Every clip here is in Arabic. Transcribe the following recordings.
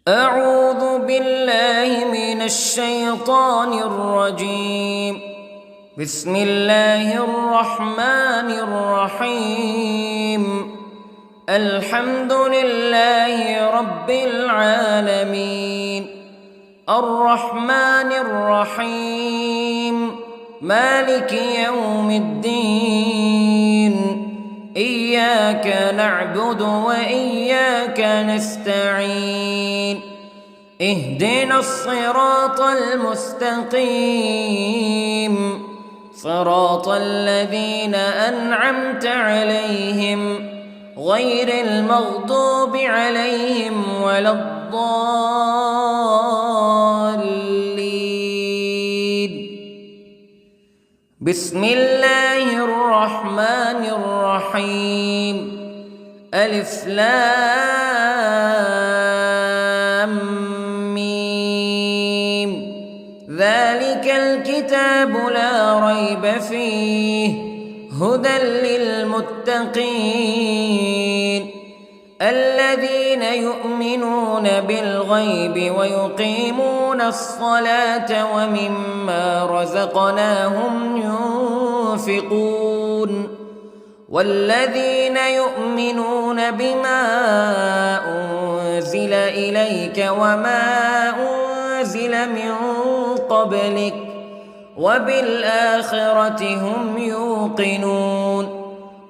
أعوذ بالله من الشيطان الرجيم. بسم الله الرحمن الرحيم. الحمد لله رب العالمين، الرحمن الرحيم، مالك يوم الدين. إياك نعبد وإياك نستعين. اهدنا الصراط المستقيم، صراط الذين أنعمت عليهم غير المغضوب عليهم ولا الضالين. بسم الله الرحمن الرحيم. ألف لام ميم. ذلك الكتاب لا ريب فيه هدى للمتقين الذين يؤمنون بالغيب ويقيمون الصلاة ومما رزقناهم ينفقون والذين يؤمنون بما أنزل إليك وما أنزل من قبلك وبالآخرة هم يوقنون.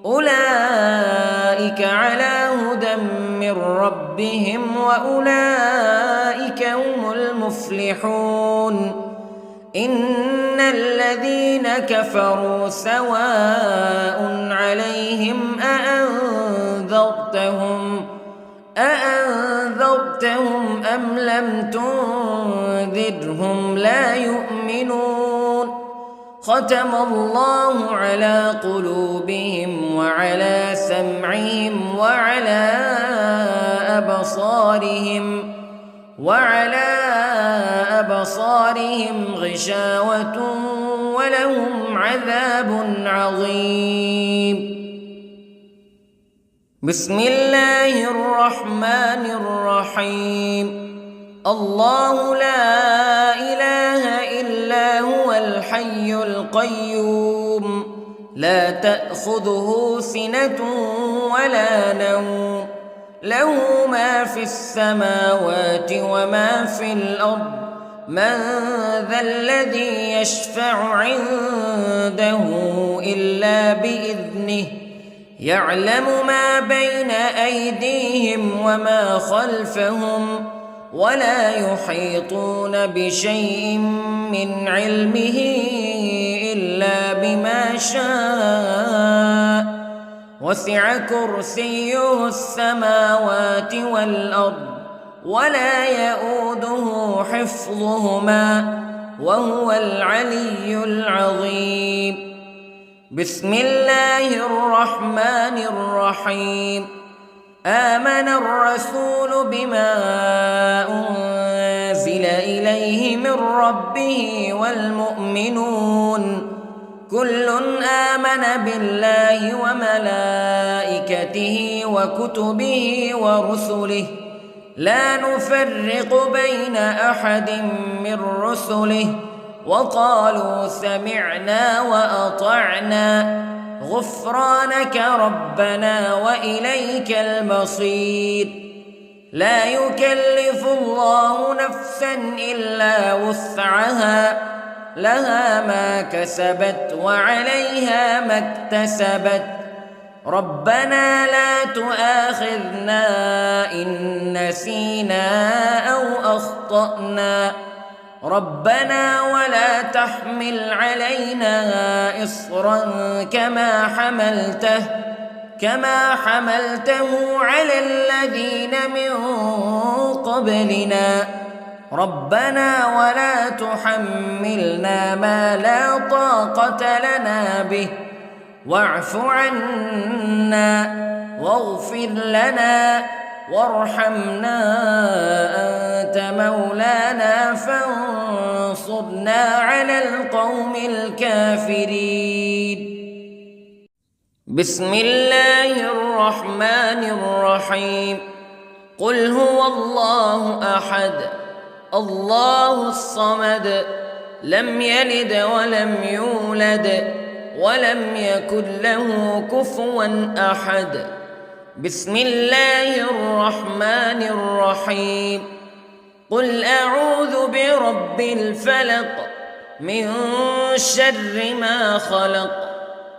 أولئك على هدى من ربهم وأولئك هم المفلحون. إن الذين كفروا سواء عليهم أأنذرتهم أم لم تنذرهم لا يؤمنون. ختم الله على قلوبهم وعلى سمعهم وعلى أبصارهم غشاوة ولهم عذاب عظيم. بسم الله الرحمن الرحيم. الله لا إله إلا هو الحي القيوم لا تأخذه سنة ولا نوم له ما في السماوات وما في الأرض. من ذا الذي يشفع عنده إلا بإذنه يعلم ما بين أيديهم وما خلفهم ولا يحيطون بشيء من علمه إلا بما شاء. وسع كرسيه السماوات والأرض ولا يؤوده حفظهما وهو العلي العظيم. بسم الله الرحمن الرحيم. آمن الرسول بما أنزل إليه من ربه والمؤمنون كل آمن بالله وملائكته وكتبه ورسله لا نفرق بين أحد من رسله وقالوا سمعنا وأطعنا غفرانك ربنا وإليك المصير. لا يكلف الله نفسا إلا وسعها لها ما كسبت وعليها ما اكتسبت. ربنا لا تؤاخذنا إن نسينا أو أخطأنا ربنا ولا تحمل علينا إصرا كما حملته على الذين من قبلنا ربنا ولا تحملنا ما لا طاقة لنا به واعف عنا واغفر لنا وارحمنا أنت مولانا فانصرنا على القوم الكافرين. بسم الله الرحمن الرحيم. قل هو الله أحد الله الصمد لم يلد ولم يولد ولم يكن له كفوا أحد. بسم الله الرحمن الرحيم. قل أعوذ برب الفلق من شر ما خلق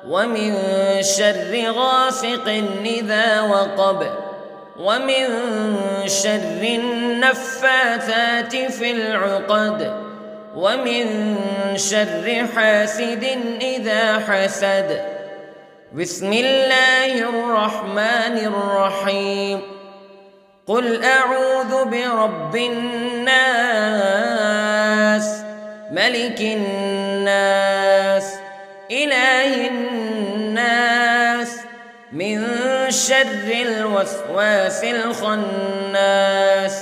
ومن شر غاسق إذا وقب ومن شر النفاثات في العقد ومن شر حاسد إذا حسد. بسم الله الرحمن الرحيم. قل أعوذ برب الناس ملك الناس إله الناس من شر الوسواس الخناس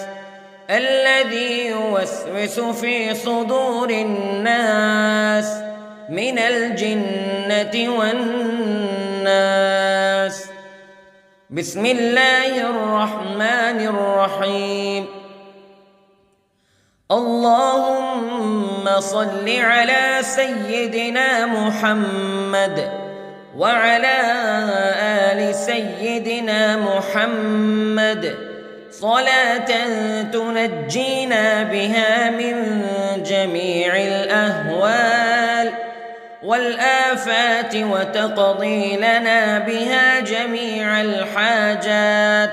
الذي يوسوس في صدور الناس من الجنة والناس. بسم الله الرحمن الرحيم. اللهم صل على سيدنا محمد وعلى آل سيدنا محمد صلاة تنجينا بها من جميع الأهوال والآفات وتقضي لنا بها جميع الحاجات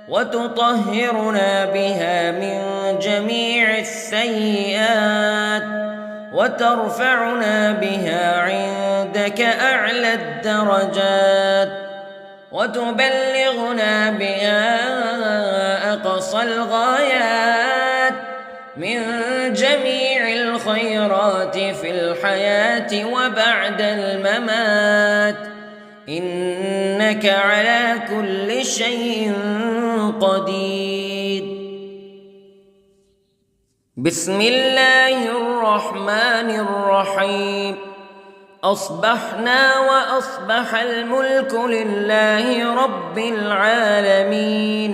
وتطهرنا بها من جميع السيئات وترفعنا بها عندك أعلى الدرجات وتبلغنا بها أقصى الغايات من جميع الخيرات في الحياة وبعد الممات إنك على كل شيء قدير. بسم الله الرحمن الرحيم. أصبحنا وأصبح الملك لله رب العالمين.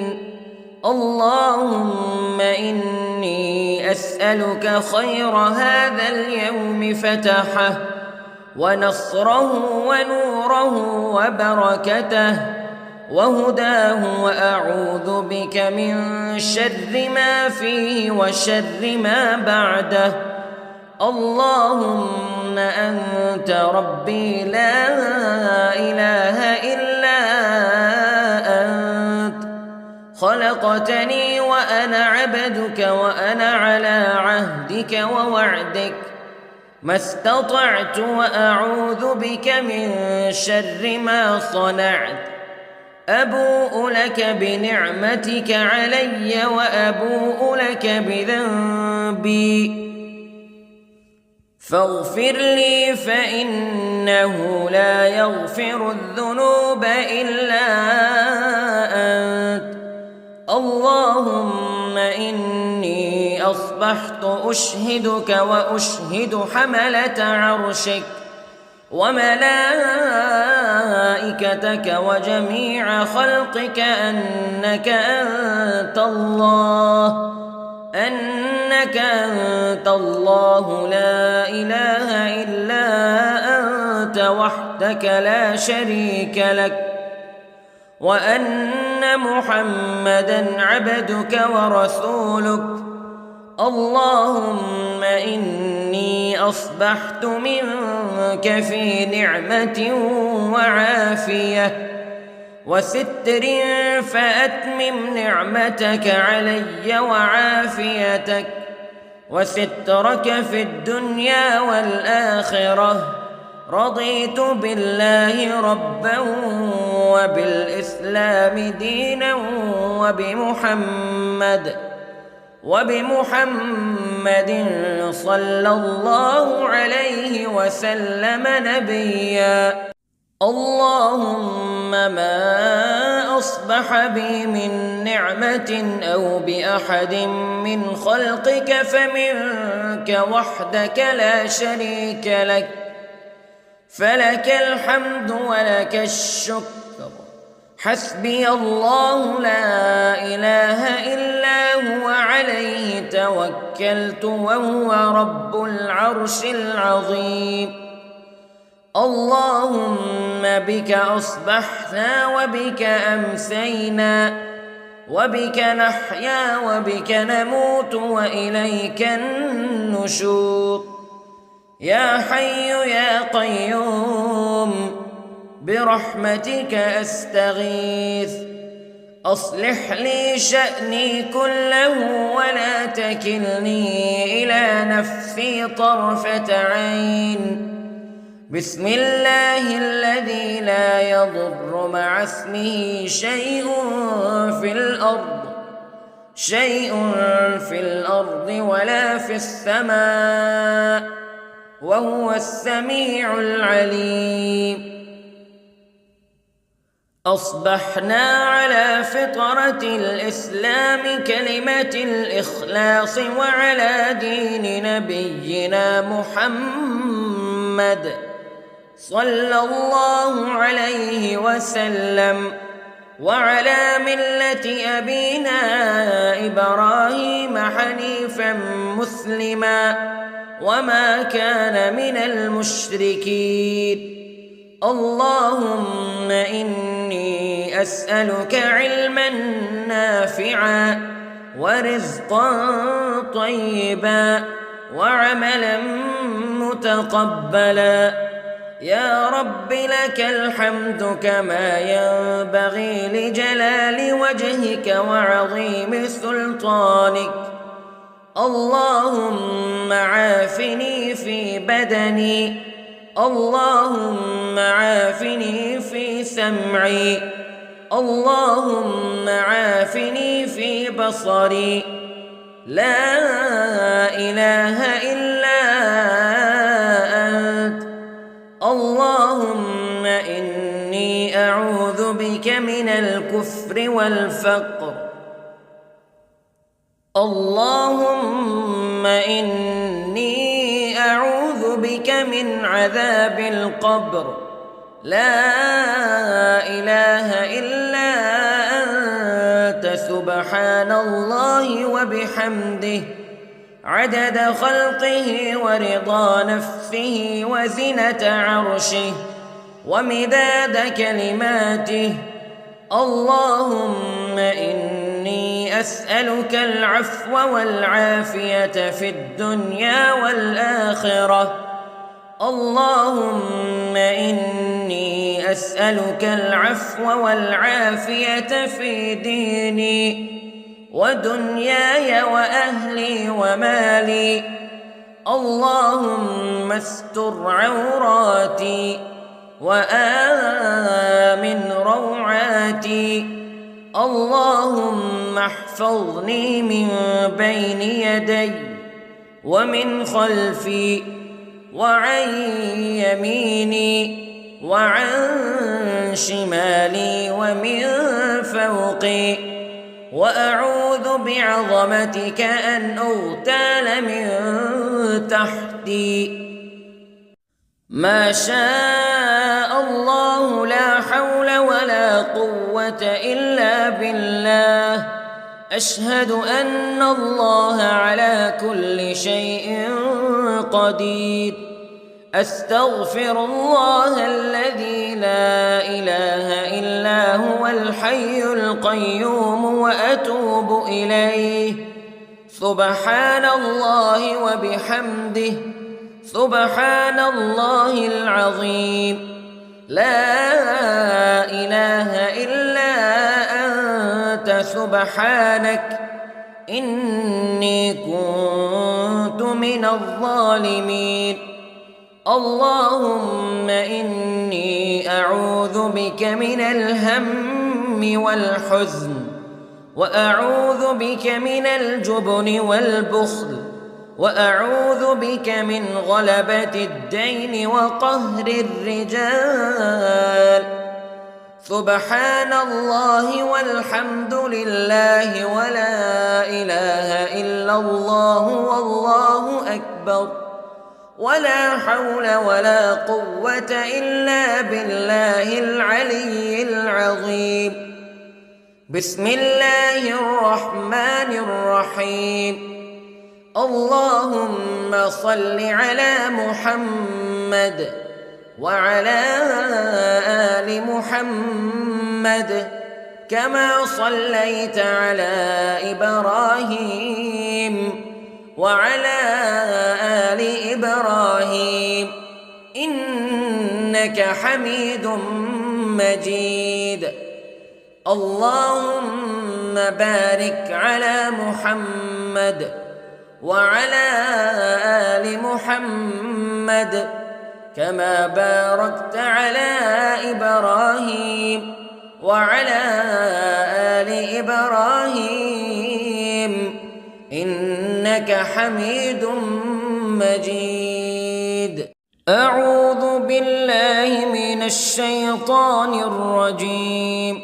اللهم إني أسألك خير هذا اليوم فتحه ونصره ونوره وبركته وهداه وأعوذ بك من شر ما فيه وشر ما بعده. اللهم أنت ربي لا إله إلا أنت خلقتني وأنا عبدك وأنا على عهدك ووعدك ما استطعت وأعوذ بك من شر ما صنعت. أبوء لك بنعمتك علي وأبوء لك بذنبي فاغفر لي فإنه لا يغفر الذنوب إلا أنت. اللهم إني أصبحت أشهدك وأشهد حملة عرشك وملائكتك وجميع خلقك أنك أنت الله لا إله إلا أنت وحدك لا شريك لك وأن محمدًا عبدك ورسولك. اللهم إني أصبحت منك في نعمة وعافية وستر فأتمم نعمتك علي وعافيتك وسترك في الدنيا والآخرة. رضيت بالله ربا وبالإسلام دينا وبمحمد صلى الله عليه وسلم نبيا. اللهم ما أصبح بي من نعمة أو بأحد من خلقك فمنك وحدك لا شريك لك فلك الحمد ولك الشكر حسبي الله لا إله إلا هو عليه توكلت وهو رب العرش العظيم. اللهم بك أصبحنا وبك أمسينا وبك نحيا وبك نموت وإليك النشور. يا حي يا قيوم برحمتك أستغيث، أصلح لي شأني كله ولا تكلني إلى نفسي طرفة عين. بسم الله الذي لا يضر مع اسمه شيء في الأرض ولا في السماء وهو السميع العليم. أصبحنا على فطرة الإسلام كلمة الإخلاص وعلى دين نبينا محمد صلى الله عليه وسلم وعلى ملة أبينا إبراهيم حنيفا مسلما وما كان من المشركين. اللهم إني أسألك علما نافعا ورزقا طيبا وعملا متقبلا. يا رب لك الحمد كما ينبغي لجلال وجهك وعظيم سلطانك. اللهم عافني في بدني، اللهم عافني في سمعي، اللهم عافني في بصري. لا إله إلا أنت. اللهم إني أعوذ بك من الكفر والفقر. اللهم إني أعوذ بك من عذاب القبر. لا إله إلا أنت سبحان الله وبحمده عدد خلقه ورضا نفسه وزنة عرشه ومداد كلماته. اللهم إني أسألك العفو والعافية في الدنيا والآخرة. اللهم إني أسألك العفو والعافية في ديني ودنياي وأهلي ومالي. اللهم استر عوراتي وآمن روعاتي. اللهم احفظني من بين يدي ومن خلفي وعن يميني وعن شمالي ومن فوقي، وأعوذ بعظمتك أن أغتال من تحتي. ما شاء الله لا حول ولا قوة إلا بالله. أشهد أن الله على كل شيء قدير. أستغفر الله الذي لا إله إلا هو الحي القيوم وأتوب إليه. سبحان الله وبحمده سبحان الله العظيم. لا إله إلا أنت سبحانك إني كنت من الظالمين. اللهم إني أعوذ بك من الهم والحزن، وأعوذ بك من الجبن والبخل، وأعوذ بك من غلبة الدين وقهر الرجال. سبحان الله والحمد لله ولا إله إلا الله والله أكبر. ولا حول ولا قوة إلا بالله العلي العظيم. بسم الله الرحمن الرحيم. اللهم صل على محمد وعلى آل محمد كما صليت على إبراهيم وعلى آل إبراهيم إنك حميد مجيد. اللهم بارك على محمد وعلى آل محمد كما باركت على إبراهيم وعلى آل إبراهيم إنك حميد مجيد. أعوذ بالله من الشيطان الرجيم.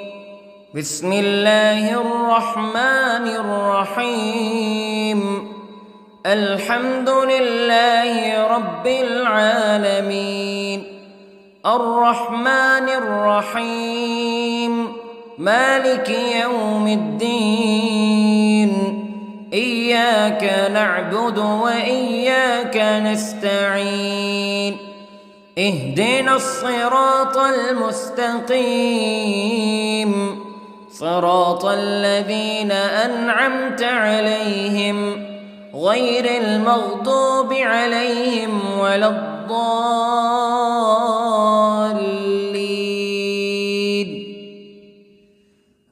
بسم الله الرحمن الرحيم. الحمد لله رب العالمين الرحمن الرحيم مالك يوم الدين إياك نعبد وإياك نستعين اهدنا الصراط المستقيم صراط الذين أنعمت عليهم غير المغضوب عليهم ولا الضالين.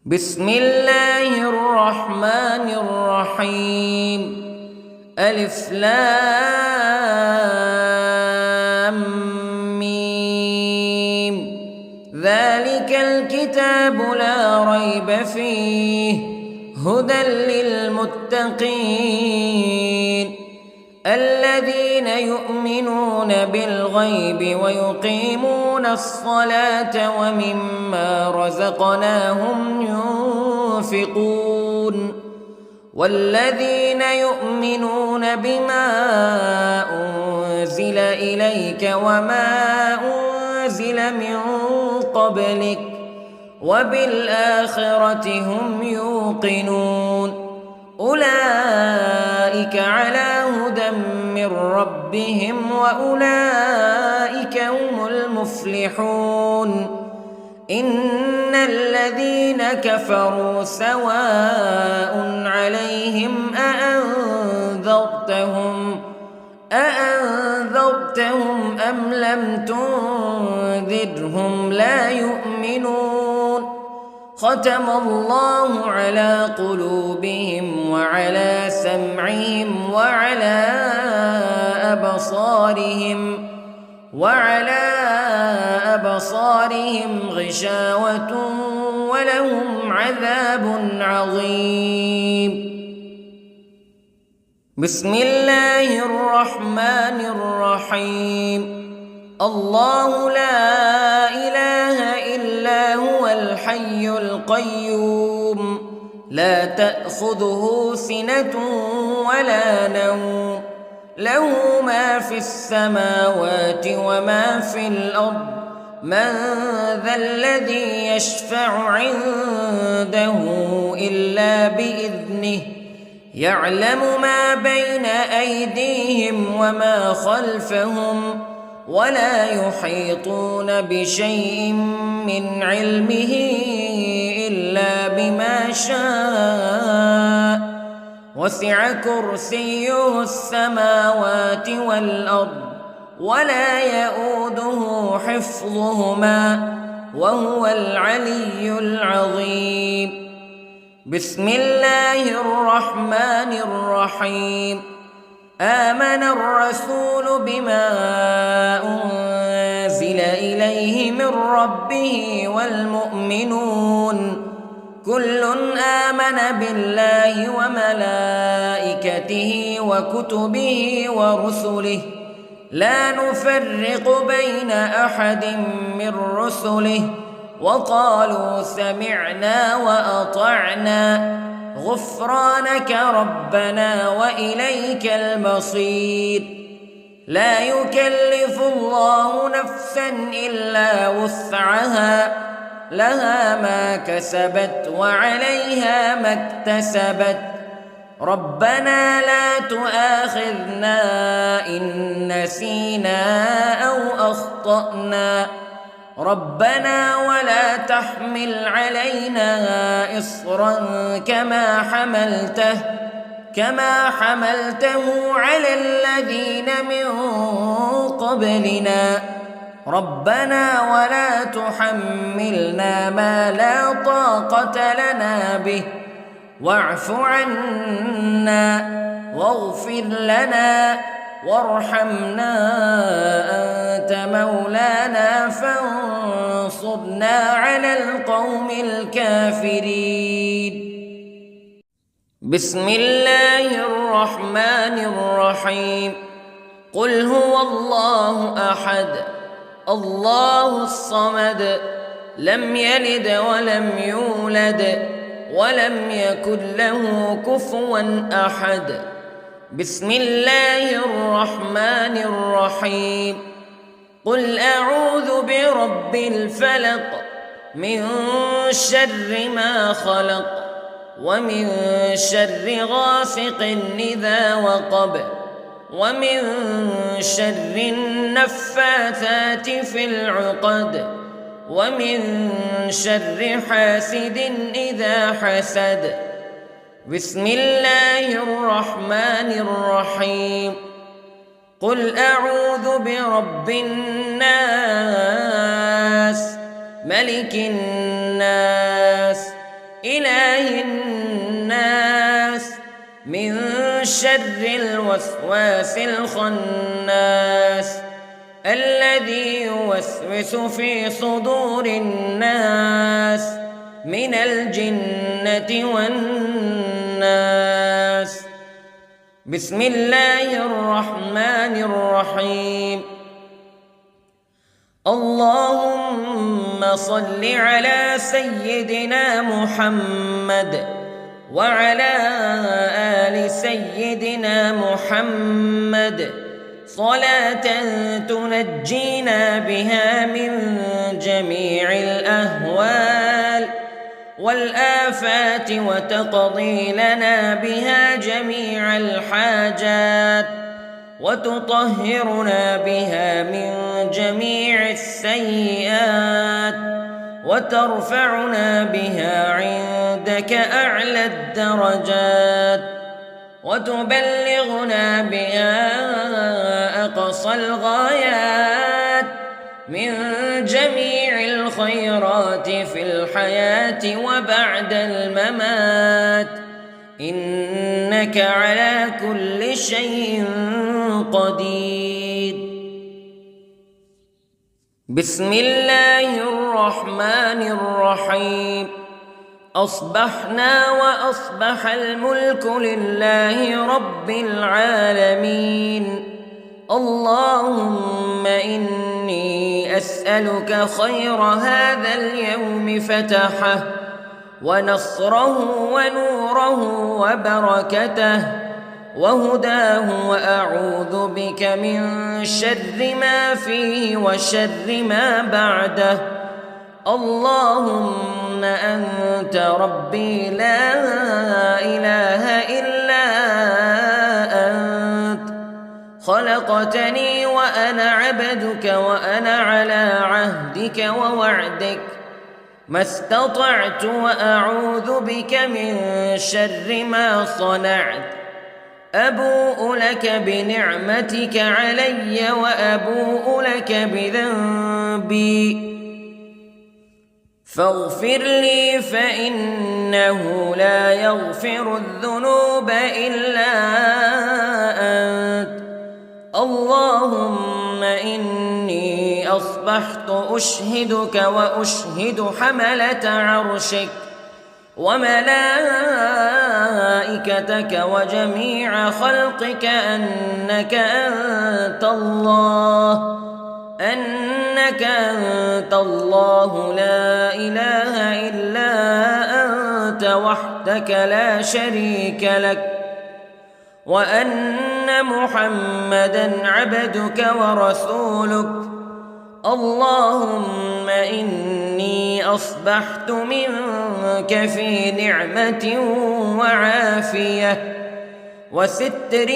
بسم الله الرحمن الرحيم. ألف لام ميم. ذلك الكتاب لا ريب فيه هدى للمتقين الذين يؤمنون بالغيب ويقيمون الصلاة ومما رزقناهم ينفقون والذين يؤمنون بما أنزل إليك وما أنزل من قبلك وبالآخرة هم يوقنون أولئك على هدى من ربهم وأولئك هم المفلحون. إن الذين كفروا سواء عليهم أأنذرتهم أم لم تنذرهم لا يؤمنون. ختم الله على قلوبهم وعلى سمعهم وعلى أبصارهم غشاوة ولهم عذاب عظيم. بسم الله الرحمن الرحيم. الله لا إله إلا هو الحي القيوم لا تأخذه سنة ولا نوم له ما في السماوات وما في الأرض من ذا الذي يشفع عنده إلا بإذنه يعلم ما بين أيديهم وما خلفهم ولا يحيطون بشيء من علمه إلا بما شاء وسع كرسيه السماوات والأرض ولا يؤوده حفظهما وهو العلي العظيم. بسم الله الرحمن الرحيم. آمن الرسول بما أنزل إليه من ربه والمؤمنون كل آمن بالله وملائكته وكتبه ورسله لا نفرق بين أحد من رسله وقالوا سمعنا وأطعنا غفرانك ربنا وإليك المصير. لا يكلف الله نفسا إلا وسعها لها ما كسبت وعليها ما اكتسبت ربنا لا تؤاخذنا إن نسينا أو أخطأنا ربنا ولا تحمل علينا إصرا كما حملته على الذين من قبلنا ربنا ولا تحملنا ما لا طاقة لنا به واعف عنا واغفر لنا وارحمنا أنت مولانا فانصرنا على القوم الكافرين. بسم الله الرحمن الرحيم. قل هو الله أحد الله الصمد لم يلد ولم يولد ولم يكن له كفوا أحد. بسم الله الرحمن الرحيم. قل أعوذ برب الفلق من شر ما خلق ومن شر غاسق إذا وقب ومن شر النفاثات في العقد ومن شر حاسد إذا حسد. بسم الله الرحمن الرحيم. قل أعوذ برب الناس ملك الناس إله الناس من شر الوسواس الخناس الذي يوسوس في صدور الناس من الجنة والناس. بسم الله الرحمن الرحيم. اللهم صل على سيدنا محمد وعلى آل سيدنا محمد صلاة تنجينا بها من جميع الأهوال والآفات وتقضي لنا بها جميع الحاجات وتطهرنا بها من جميع السيئات وترفعنا بها عندك أعلى الدرجات وتبلغنا بها أقصى الغايات من جميع الخيرات في الحياة وبعد الممات إنك على كل شيء قدير. بسم الله الرحمن الرحيم. أصبحنا وأصبح الملك لله رب العالمين. اللهم إني أسألك خير هذا اليوم فتحه ونصره ونوره وبركته وهداه وأعوذ بك من شر ما فيه وشر ما بعده. اللهم أنت ربي لا إله إلا أنت خلقتني وأنا عبدك وأنا على عهدك ووعدك ما استطعت وأعوذ بك من شر ما صنعت. أبوء لك بنعمتك علي وأبوء لك بذنبي فاغفر لي فإنه لا يغفر الذنوب إلا أنت. اللهم إني أصبحت أشهدك وأشهد حملة عرشك وملائكتك وجميع خلقك أنك أنت الله لا إله إلا أنت وحدك لا شريك لك وأن أن محمدًا عبدك ورسولك. اللهم إني أصبحت منك في نعمة وعافية وستر،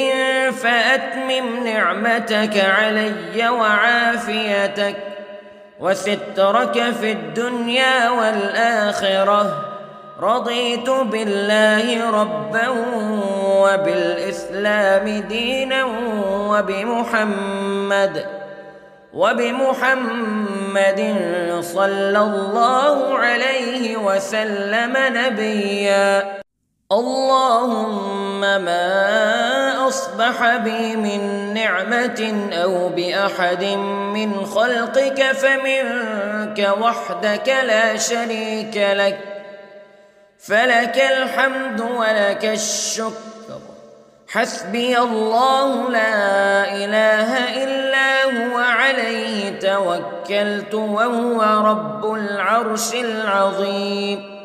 فأتمم نعمتك علي وعافيتك وسترك في الدنيا والآخرة. رضيت بالله ربًا وبالإسلام دينًا وبمحمد صلى الله عليه وسلم نبيًا. اللهم ما أصبح بي من نعمة أو بأحد من خلقك فمنك وحدك لا شريك لك، فلك الحمد ولك الشكر. حسبي الله لا إله إلا هو، عليه توكلت وهو رب العرش العظيم.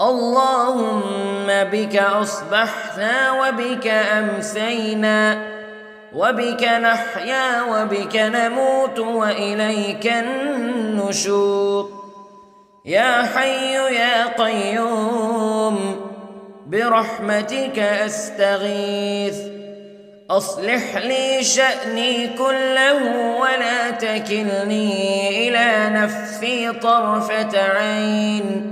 اللهم بك أصبحنا وبك أمسينا وبك نحيا وبك نموت وإليك النشور. يا حي يا قيوم برحمتك أستغيث، أصلح لي شأني كله ولا تكلني إلى نفسي طرفة عين.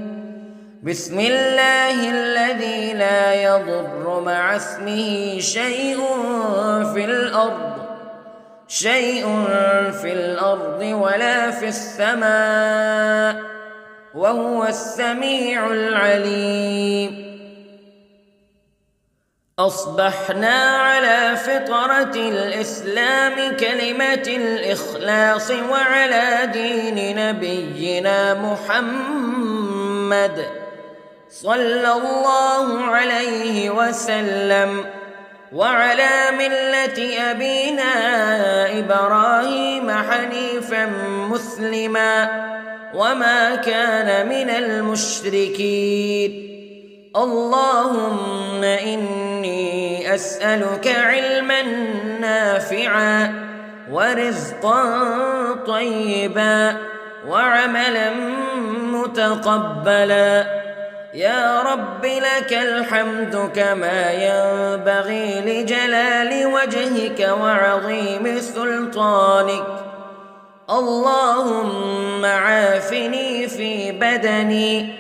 بسم الله الذي لا يضر مع اسمه شيء في الأرض ولا في السماء، وهو السميع العليم. أصبحنا على فطرة الإسلام كلمة الإخلاص وعلى دين نبينا محمد صلى الله عليه وسلم، وعلى ملة أبينا إبراهيم حنيفا مسلما وما كان من المشركين. اللهم إني أسألك علما نافعا ورزقا طيبا وعملا متقبلا. يا رب لك الحمد كما ينبغي لجلال وجهك وعظيم سلطانك. اللهم عافني في بدني،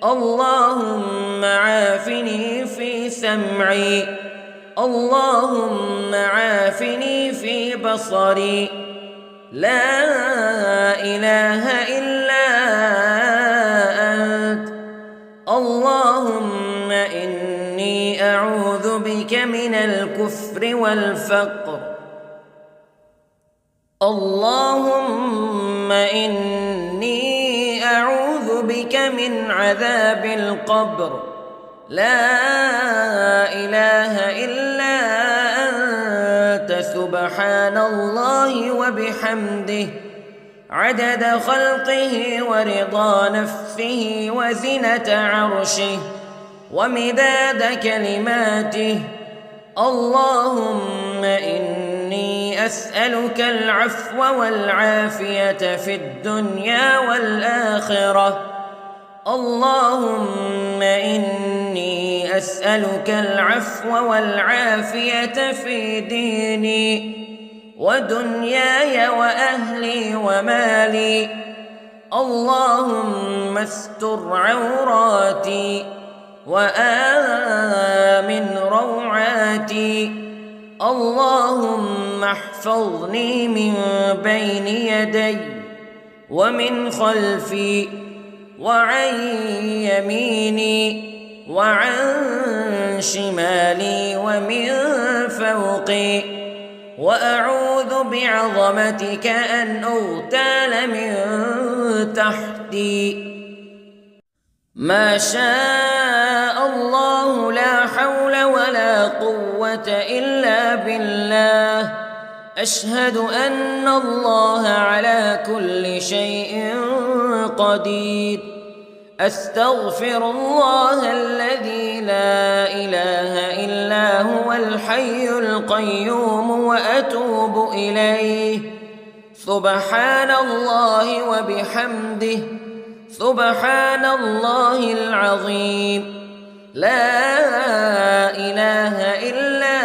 اللهم عافني في سمعي، اللهم عافني في بصري. لا إله إلا أنت. اللهم إني أعوذ بك من الكفر والفقر. اللهم إني أعوذ بك من عذاب القبر. لا إله إلا أنت، سبحان الله وبحمده، عدد خلقه ورضا نفسه وزنة عرشه ومداد كلماته. اللهم إني أسألك العفو والعافية في الدنيا والآخرة. اللهم إني أسألك العفو والعافية في ديني ودنياي وأهلي ومالي. اللهم استر عوراتي وآمن روعاتي. اللهم احفظني من بين يدي ومن خلفي وعن يميني وعن شمالي ومن فوقي، وأعوذ بعظمتك أن أغتال من تحتي. ما شاء الله، لا حول ولا قوة إلا بالله. أشهد أن الله على كل شيء قدير. أستغفر الله الذي لا إله إلا هو الحي القيوم وأتوب إليه. سبحان الله وبحمده، سبحان الله العظيم. لا إله إلا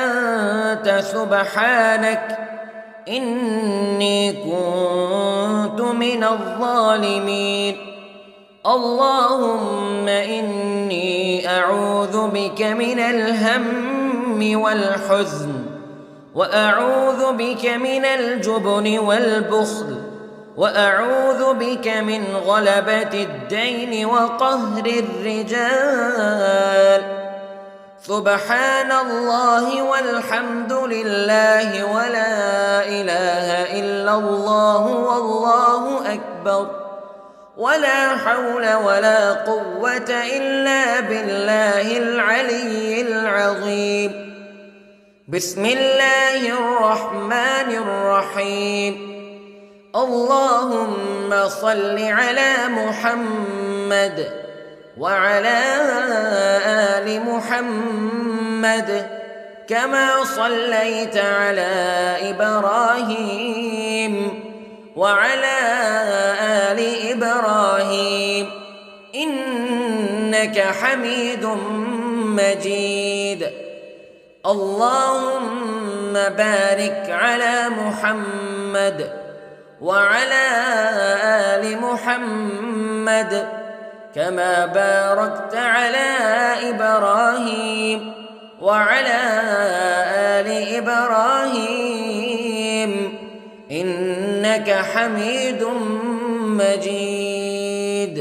أنت سبحانك إني كنت من الظالمين. اللهم إني أعوذ بك من الهم والحزن، وأعوذ بك من الجبن والبخل، وأعوذ بك من غلبة الدين وقهر الرجال. سبحان الله والحمد لله ولا إله إلا الله والله أكبر، ولا حول ولا قوة إلا بالله العلي العظيم. بسم الله الرحمن الرحيم. اللهم صل على محمد وعلى آل محمد كما صليت على إبراهيم وعلى آل إبراهيم إنك حميد مجيد. اللهم بارك على محمد وعلى آل محمد كما باركت على إبراهيم وعلى آل إبراهيم إنك حميد مجيد.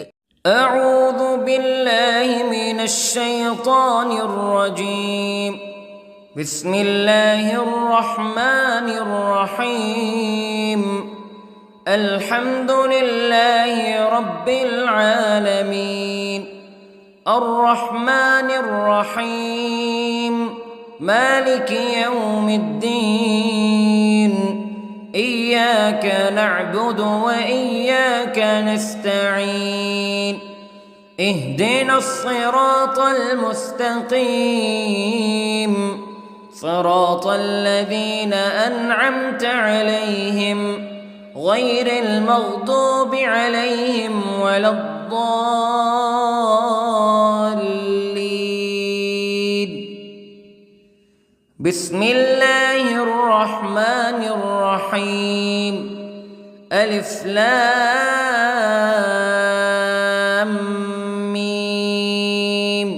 أعوذ بالله من الشيطان الرجيم. بسم الله الرحمن الرحيم. الحمد لله رب العالمين، الرحمن الرحيم، مالك يوم الدين. إياك نعبد وإياك نستعين. اهدنا الصراط المستقيم، صراط الذين أنعمت عليهم غير المغضوب عليهم ولا الضالين. بسم الله الرحمن الرحيم. ألف لام ميم.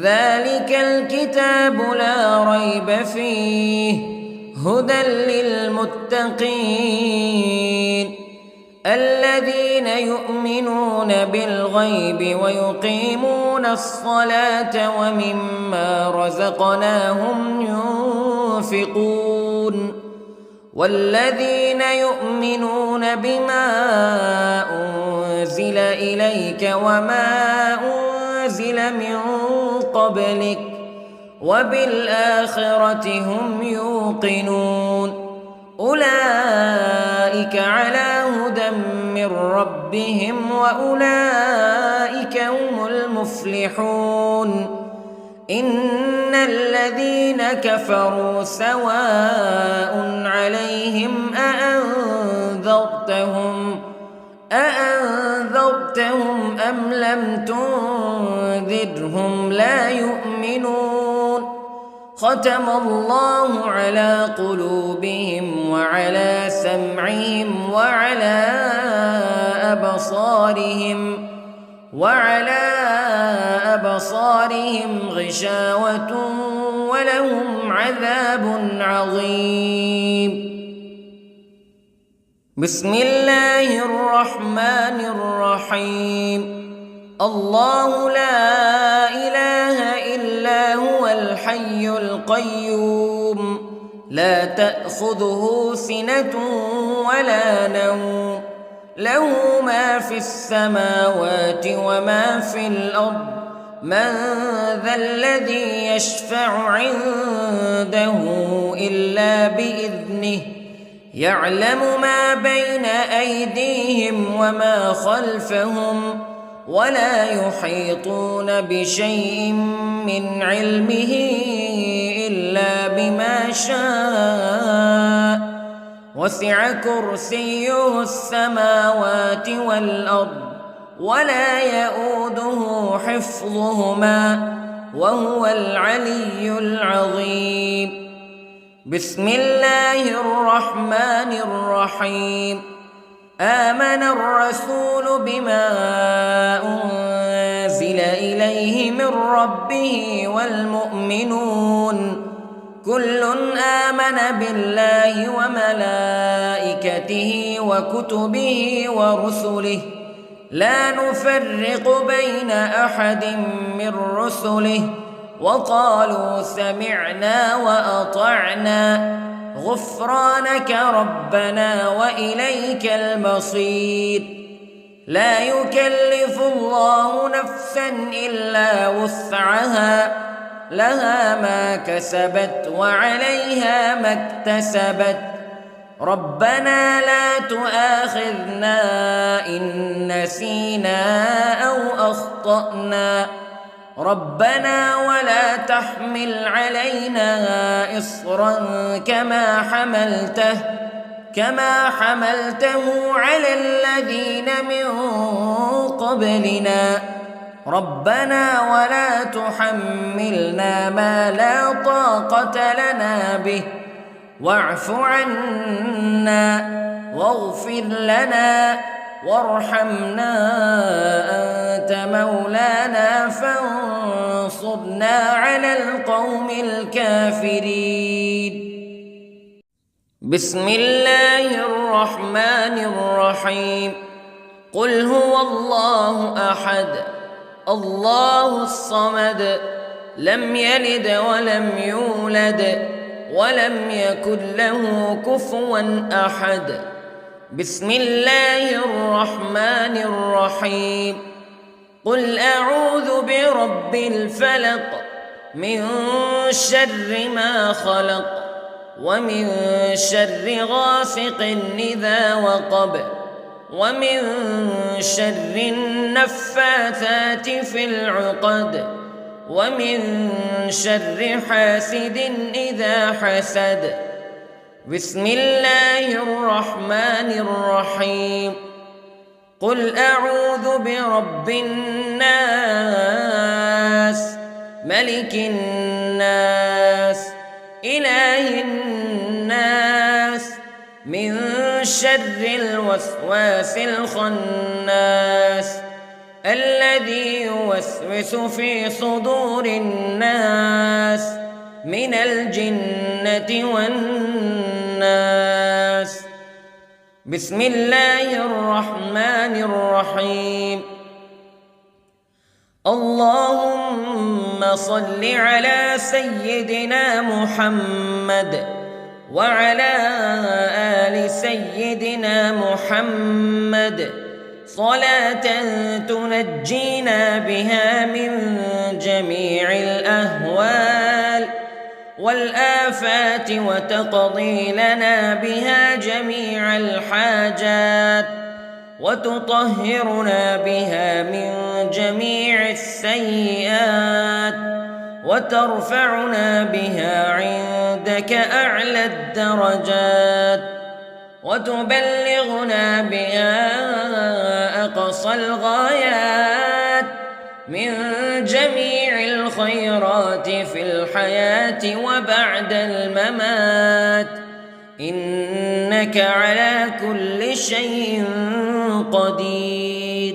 ذلك الكتاب لا ريب فيه هدى للمتقين الذين يؤمنون بالغيب ويقيمون الصلاة ومما رزقناهم ينفقون والذين يؤمنون بما أنزل إليك وما أنزل من قبلك وبالآخرة هم يوقنون أولئك على هدى من ربهم وأولئك هم المفلحون. إن الذين كفروا سواء عليهم أأنذرتهم أم لم تنذرهم لا يؤمنون. ختم الله على قلوبهم وعلى سمعهم وعلى أبصارهم غشاوة ولهم عذاب عظيم. بسم الله الرحمن الرحيم. الله لا إله إلا هو الحي القيوم لا تأخذه سنة ولا نوم له ما في السماوات وما في الأرض من ذا الذي يشفع عنده إلا بإذنه يعلم ما بين أيديهم وما خلفهم ولا يحيطون بشيء من علمه إلا بما شاء وسع كرسيه السماوات والأرض ولا يئوده حفظهما وهو العلي العظيم. بسم الله الرحمن الرحيم. آمن الرسول بما أنزل إليه من ربه والمؤمنون كل آمن بالله وملائكته وكتبه ورسله لا نفرق بين أحد من رسله وقالوا سمعنا وأطعنا غفرانك ربنا وإليك المصير. لا يكلف الله نفسا إلا وسعها لها ما كسبت وعليها ما اكتسبت ربنا لا تؤاخذنا إن نسينا أو أخطأنا ربنا ولا تحمل علينا إصرا كما حملته على الذين من قبلنا ربنا ولا تحملنا ما لا طاقة لنا به واعف عنا واغفر لنا وارحمنا أنت مولانا فانصرنا على القوم الكافرين. بسم الله الرحمن الرحيم. قل هو الله أحد الله الصمد لم يلد ولم يولد ولم يكن له كفوا أحد. بسم الله الرحمن الرحيم. قل أعوذ برب الفلق من شر ما خلق ومن شر غاسق إذا وقب ومن شر النفاثات في العقد ومن شر حاسد إذا حسد. بسم الله الرحمن الرحيم. قل أعوذ برب الناس ملك الناس إله الناس من شر الوسواس الخناس الذي يوسوس في صدور الناس من الجنة والناس. بسم الله الرحمن الرحيم. اللهم صل على سيدنا محمد وعلى آل سيدنا محمد صلاة تنجينا بها من جميع الأهوال والآفات وتقضي لنا بها جميع الحاجات وتطهرنا بها من جميع السيئات وترفعنا بها عندك أعلى الدرجات وتبلغنا بها أقصى الغايات من جميع الخيرات في الحياة وبعد الممات إنك على كل شيء قدير.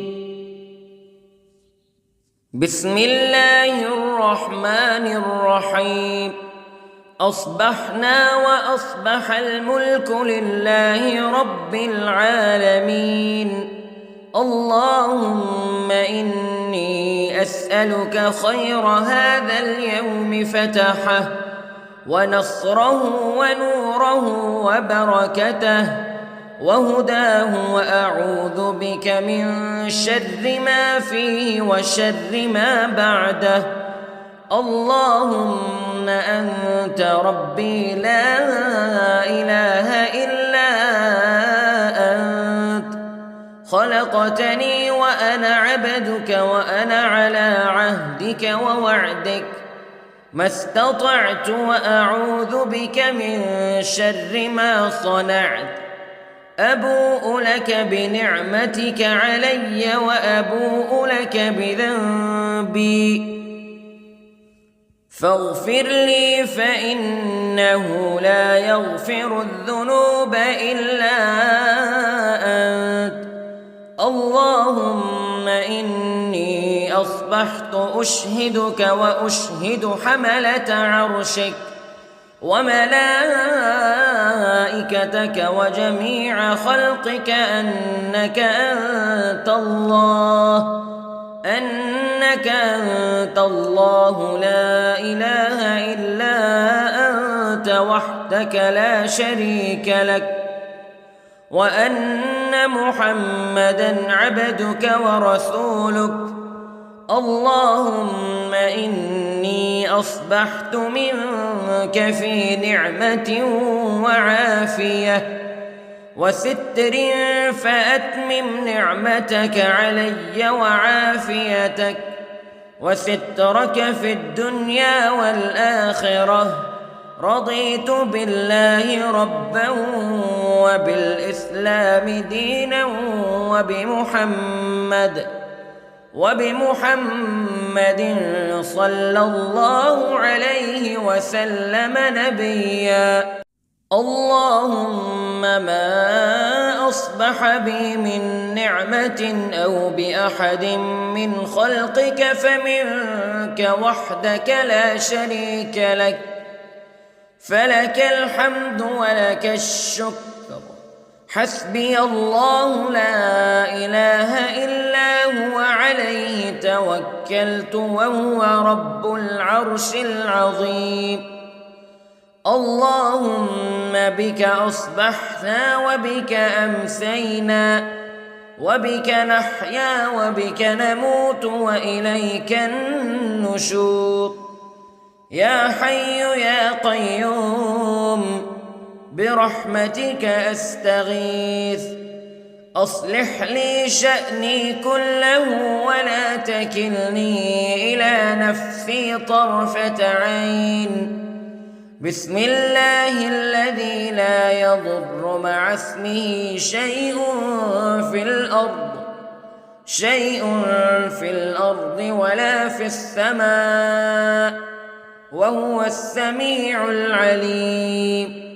بسم الله الرحمن الرحيم. أصبحنا وأصبح الملك لله رب العالمين. اللهم إني أسألك خير هذا اليوم فتحه ونصره ونوره وبركته وهداه وأعوذ بك من شر ما فيه وشر ما بعده. اللهم أنت ربي لا إله إلا أنت خلقتني وأنا عبدك وأنا على عهدك ووعدك ما استطعت وأعوذ بك من شر ما صنعت أبوء لك بنعمتك علي وأبوء لك بذنبي فاغفر لي فإنه لا يغفر الذنوب إلا أنت اللهم إني أصبحت أشهدك وأشهد حملة عرشك وملائكتك وجميع خلقك أنك أنت الله لا إله إلا أنت وحدك لا شريك لك وأن محمدًا عبدك ورسولك اللهم إني أصبحت منك في نعمة وعافية وستر فأتمم نعمتك علي وعافيتك وسترك في الدنيا والآخرة رضيت بالله ربا وبالإسلام دينا وبمحمد صلى الله عليه وسلم نبيا اللهم ما أصبح بي من نعمة أو بأحد من خلقك فمنك وحدك لا شريك لك فلك الحمد ولك الشكر حسبي الله لا إله إلا هو عليه توكلت وهو رب العرش العظيم اللهم بك أصبحنا وبك أمسينا وبك نحيا وبك نموت وإليك النشور يا حي يا قيوم برحمتك أستغيث أصلح لي شأني كله ولا تكلني إلى نفسي طرفة عين بسم الله الذي لا يضر مع اسمه شيء في الأرض ولا في السماء وهو السميع العليم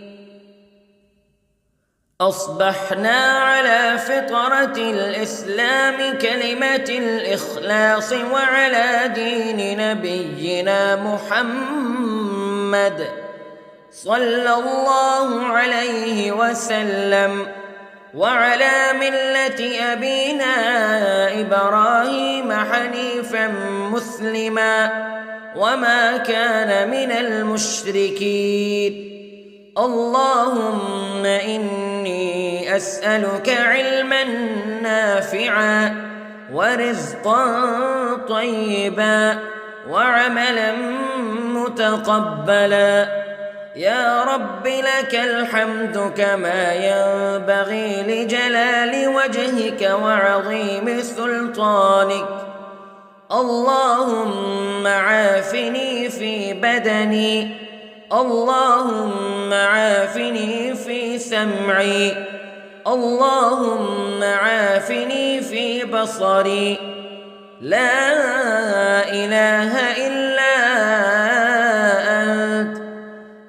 أصبحنا على فطرة الإسلام كلمة الإخلاص وعلى دين نبينا محمد صلى الله عليه وسلم وعلى ملة أبينا إبراهيم حنيفا مسلما وما كان من المشركين اللهم إني أسألك علما نافعا ورزقا طيبا وعملا متقبلا يا رب لك الحمد كما ينبغي لجلال وجهك وعظيم سلطانك اللهم عافني في بدني اللهم عافني في سمعي اللهم عافني في بصري لا إله إلا أنت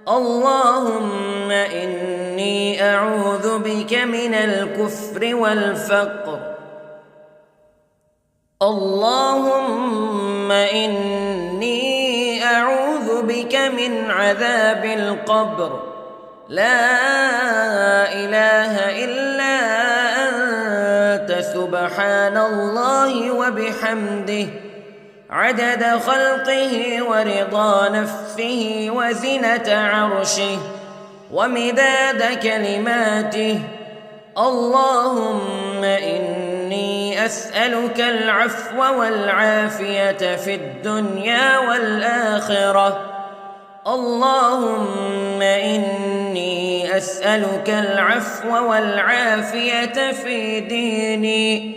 اللهم إني أعوذ بك من الكفر والفقر اللهم إني أعوذ بك من عذاب القبر لا إله إلا أنت سبحان الله وبحمده عدد خلقه ورضا نفسه وزنة عرشه ومداد كلماته اللهم إني أسألك العفو والعافية في الدنيا والآخرة اللهم إني أسألك العفو والعافية في ديني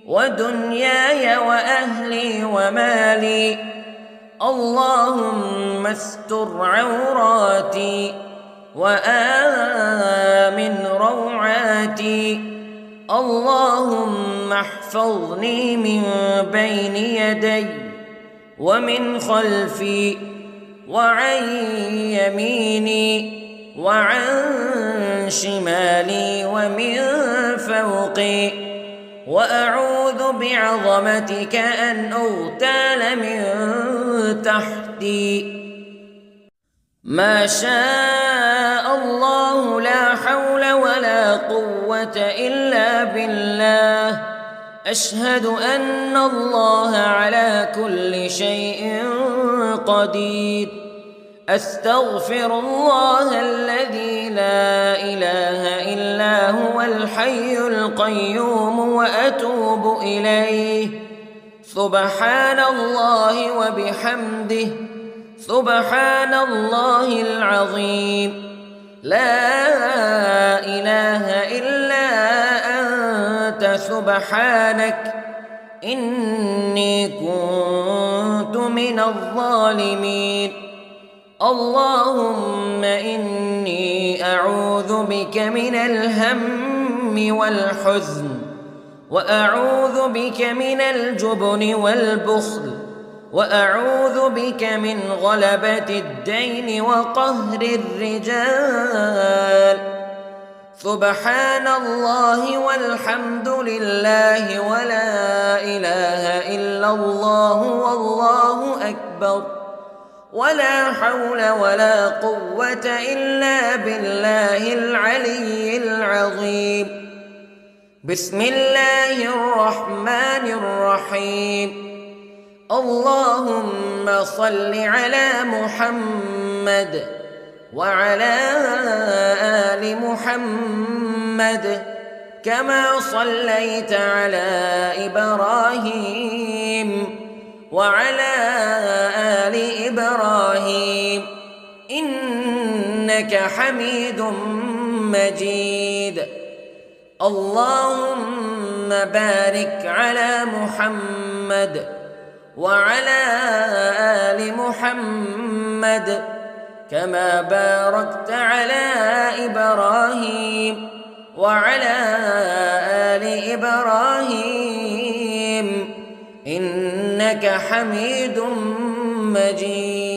ودنياي وأهلي ومالي. اللهم استر عوراتي وآمن روعاتي. اللهم احفظني من بين يدي ومن خلفي وعن يميني وعن شمالي ومن فوقي، وأعوذ بعظمتك أن أغتال من تحتي. ما شاء الله لا حول ولا قوة إلا بالله. أشهد أن الله على كل شيء قدير. أستغفر الله الذي لا إله إلا هو الحي القيوم وأتوب إليه. سبحان الله وبحمده، سبحان الله العظيم. لا إله إلا أنت سبحانك إني كنت من الظالمين. اللهم إني أعوذ بك من الهم والحزن، وأعوذ بك من الجبن والبخل، وأعوذ بك من غلبة الدين وقهر الرجال. سبحان الله والحمد لله ولا إله إلا الله والله أكبر، ولا حول ولا قوة إلا بالله العلي العظيم. بسم الله الرحمن الرحيم. اللهم صل على محمد وعلى آل محمد كما صليت على إبراهيم وعلى آل إبراهيم إنك حميد مجيد. اللهم بارك على محمد وعلى آل محمد كما باركت على إبراهيم وعلى آل إبراهيم إنك حميد مجيد.